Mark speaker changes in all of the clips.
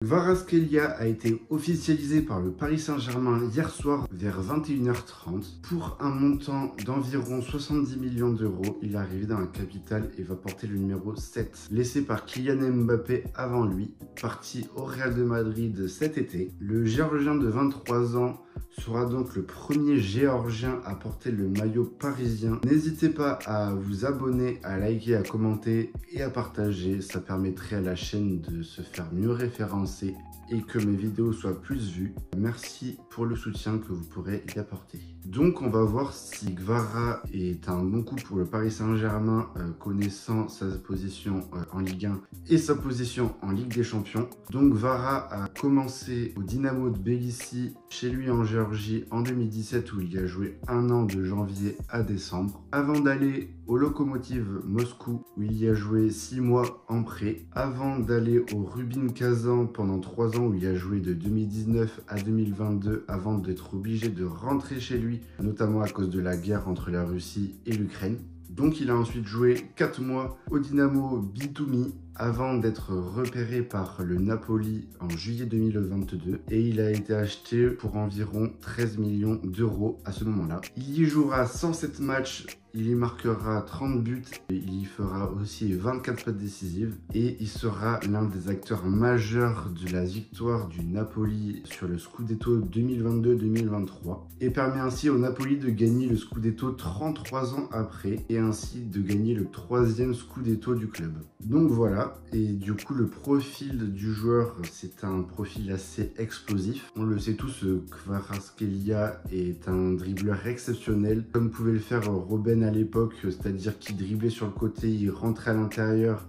Speaker 1: Kvaratskhelia a été officialisé par le Paris Saint-Germain hier soir vers 21h30 pour un montant d'environ 70 millions d'euros. Il est arrivé dans la capitale et va porter le numéro 7, laissé par Kylian Mbappé avant lui, parti au Real de Madrid cet été. Le Géorgien de 23 ans sera donc le premier Géorgien à porter le maillot parisien. N'hésitez pas à vous abonner, à liker, à commenter et à partager. Ça permettrait à la chaîne de se faire mieux référencer et que mes vidéos soient plus vues. Merci pour le soutien que vous pourrez y apporter. Donc on va voir si Kvara est un bon coup pour le Paris Saint-Germain, connaissant sa position en Ligue 1 et sa position en Ligue des Champions. Donc Kvara a commencé au Dynamo de Tbilissi chez lui en Géorgie en 2017 où il y a joué un an de janvier à décembre, avant d'aller au Lokomotiv Moscou où il y a joué 6 mois en prêt, avant d'aller au Rubin Kazan pendant 3 ans où il a joué de 2019 à 2022 avant d'être obligé de rentrer chez lui, notamment à cause de la guerre entre la Russie et l'Ukraine. Donc il a ensuite joué 4 mois au Dynamo Batumi avant d'être repéré par le Napoli en juillet 2022 et il a été acheté pour environ 13 millions d'euros à ce moment-là. Il y jouera 107 matchs, il y marquera 30 buts, il y fera aussi 24 passes décisives et il sera l'un des acteurs majeurs de la victoire du Napoli sur le Scudetto 2022-2023 et permet ainsi au Napoli de gagner le Scudetto 33 ans après et ainsi de gagner le 3e Scudetto du club. Donc voilà. Et du coup, le profil du joueur, c'est un profil assez explosif. On le sait tous, Kvaratskhelia est un dribbleur exceptionnel, comme pouvait le faire Robben à l'époque, c'est-à-dire qu'il driblait sur le côté, il rentrait à l'intérieur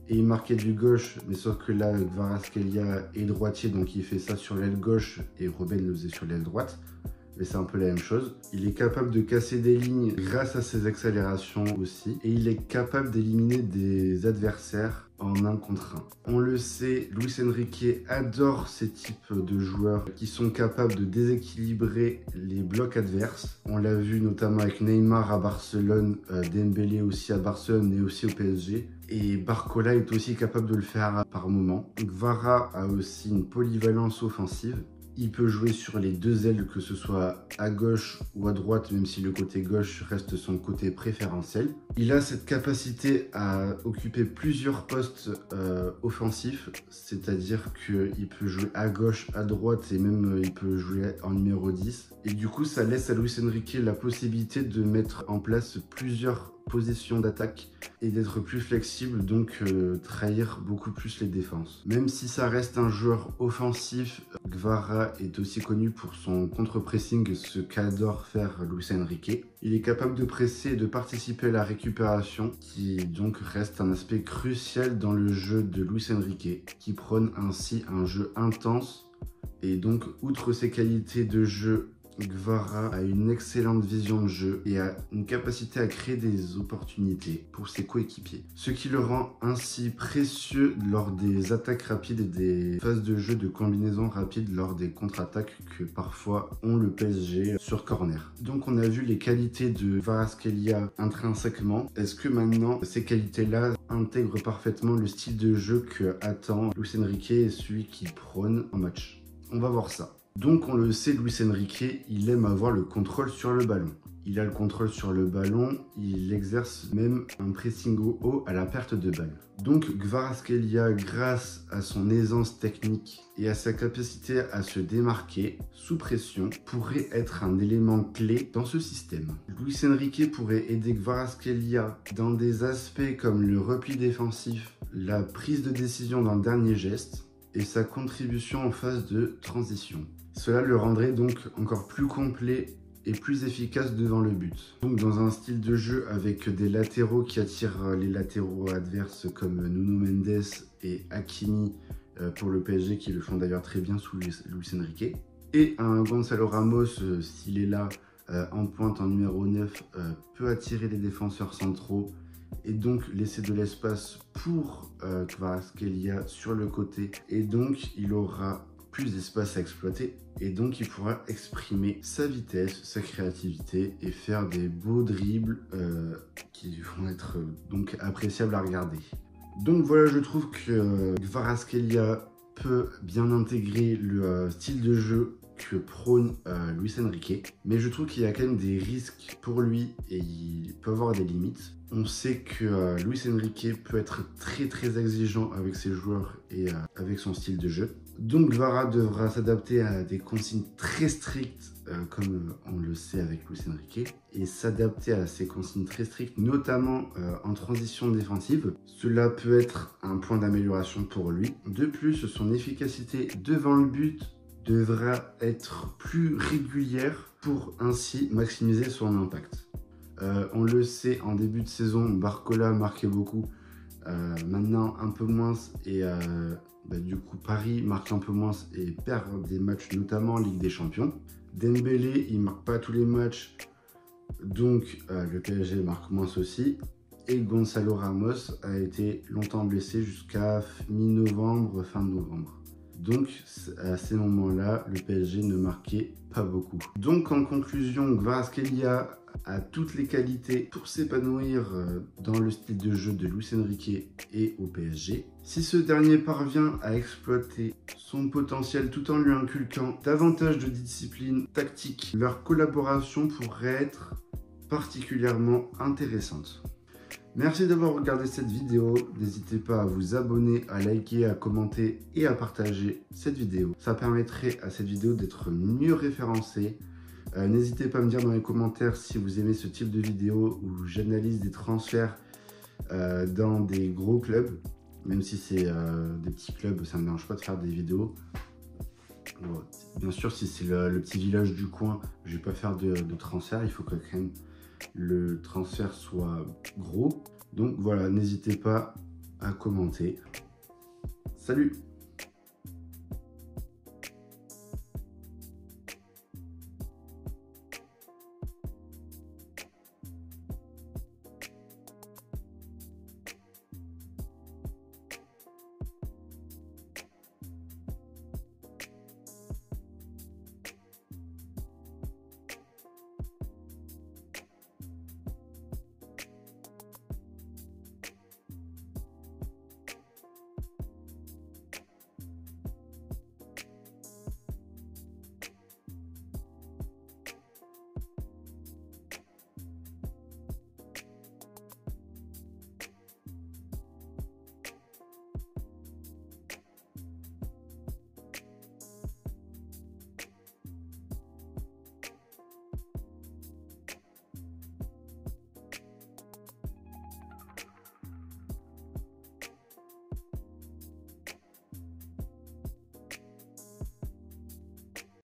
Speaker 1: et il marquait du gauche, mais sauf que là, Kvaratskhelia est droitier, donc il fait ça sur l'aile gauche et Robben le faisait sur l'aile droite. Mais c'est un peu la même chose. Il est capable de casser des lignes grâce à ses accélérations aussi. Et il est capable d'éliminer des adversaires en 1 contre 1. On le sait, Luis Enrique adore ces types de joueurs qui sont capables de déséquilibrer les blocs adverses. On l'a vu notamment avec Neymar à Barcelone, Dembélé aussi à Barcelone et aussi au PSG. Et Barcola est aussi capable de le faire par moment. Kvara a aussi une polyvalence offensive. Il peut jouer sur les 2 ailes, que ce soit à gauche ou à droite, même si le côté gauche reste son côté préférentiel. Il a cette capacité à occuper plusieurs postes offensifs, c'est-à-dire qu'il peut jouer à gauche, à droite et même il peut jouer en numéro 10. Et du coup, ça laisse à Luis Enrique la possibilité de mettre en place plusieurs positions d'attaque et d'être plus flexible, donc trahir beaucoup plus les défenses. Même si ça reste un joueur offensif, Kvara est aussi connu pour son contre-pressing, ce qu'adore faire Luis Enrique. Il est capable de presser et de participer à la récupération, qui donc reste un aspect crucial dans le jeu de Luis Enrique, qui prône ainsi un jeu intense. Et donc, outre ses qualités de jeu, Kvara a une excellente vision de jeu et a une capacité à créer des opportunités pour ses coéquipiers. Ce qui le rend ainsi précieux lors des attaques rapides et des phases de jeu de combinaison rapide lors des contre-attaques que parfois ont le PSG sur corner. Donc on a vu les qualités de Kvaratskhelia intrinsèquement. Est-ce que maintenant ces qualités-là intègrent parfaitement le style de jeu que attend Luis Enrique et celui qu'il prône en match? On va voir ça. Donc on le sait, Luis Enrique, il aime avoir le contrôle sur le ballon. Il a le contrôle sur le ballon, il exerce même un pressing haut à la perte de balle. Donc Kvaratskhelia, grâce à son aisance technique et à sa capacité à se démarquer sous pression, pourrait être un élément clé dans ce système. Luis Enrique pourrait aider Kvaratskhelia dans des aspects comme le repli défensif, la prise de décision dans le dernier geste et sa contribution en phase de transition. Cela le rendrait donc encore plus complet et plus efficace devant le but. Donc dans un style de jeu avec des latéraux qui attirent les latéraux adverses comme Nuno Mendes et Hakimi pour le PSG qui le font d'ailleurs très bien sous Luis Enrique. Et un Gonzalo Ramos, s'il est là en pointe en numéro 9, peut attirer les défenseurs centraux et donc laisser de l'espace pour Kvaratskhelia sur le côté. Et donc il aura plus d'espace à exploiter et donc il pourra exprimer sa vitesse, sa créativité et faire des beaux dribbles qui vont être donc appréciables à regarder. Donc voilà, je trouve que Kvaratskhelia peut bien intégrer le style de jeu que prône Luis Enrique, mais je trouve qu'il y a quand même des risques pour lui et il peut avoir des limites. On sait que Luis Enrique peut être très exigeant avec ses joueurs et avec son style de jeu. Donc Vara devra s'adapter à des consignes très strictes, comme on le sait avec Luis Enrique, et s'adapter à ces consignes très strictes, notamment en transition défensive. Cela peut être un point d'amélioration pour lui. De plus, son efficacité devant le but devra être plus régulière pour ainsi maximiser son impact. On le sait, en début de saison, Barcola marquait beaucoup, maintenant un peu moins, et du coup Paris marque un peu moins et perd des matchs, notamment en Ligue des Champions. Dembélé, il marque pas tous les matchs, donc le PSG marque moins aussi. Et Gonzalo Ramos a été longtemps blessé jusqu'à mi-novembre, fin novembre. Donc, à ces moments-là, le PSG ne marquait pas beaucoup. Donc, en conclusion, Kvaratskhelia a toutes les qualités pour s'épanouir dans le style de jeu de Luis Enrique et au PSG. Si ce dernier parvient à exploiter son potentiel tout en lui inculquant davantage de discipline tactique, leur collaboration pourrait être particulièrement intéressante. Merci d'avoir regardé cette vidéo, n'hésitez pas à vous abonner, à liker, à commenter et à partager cette vidéo. Ça permettrait à cette vidéo d'être mieux référencée. N'hésitez pas à me dire dans les commentaires si vous aimez ce type de vidéo où j'analyse des transferts dans des gros clubs. Même si c'est des petits clubs, ça ne me dérange pas de faire des vidéos. Bon, bien sûr, si c'est le petit village du coin, je ne vais pas faire de transfert, il faut que quand même le transfert soit gros. Donc voilà, n'hésitez pas à commenter. Salut!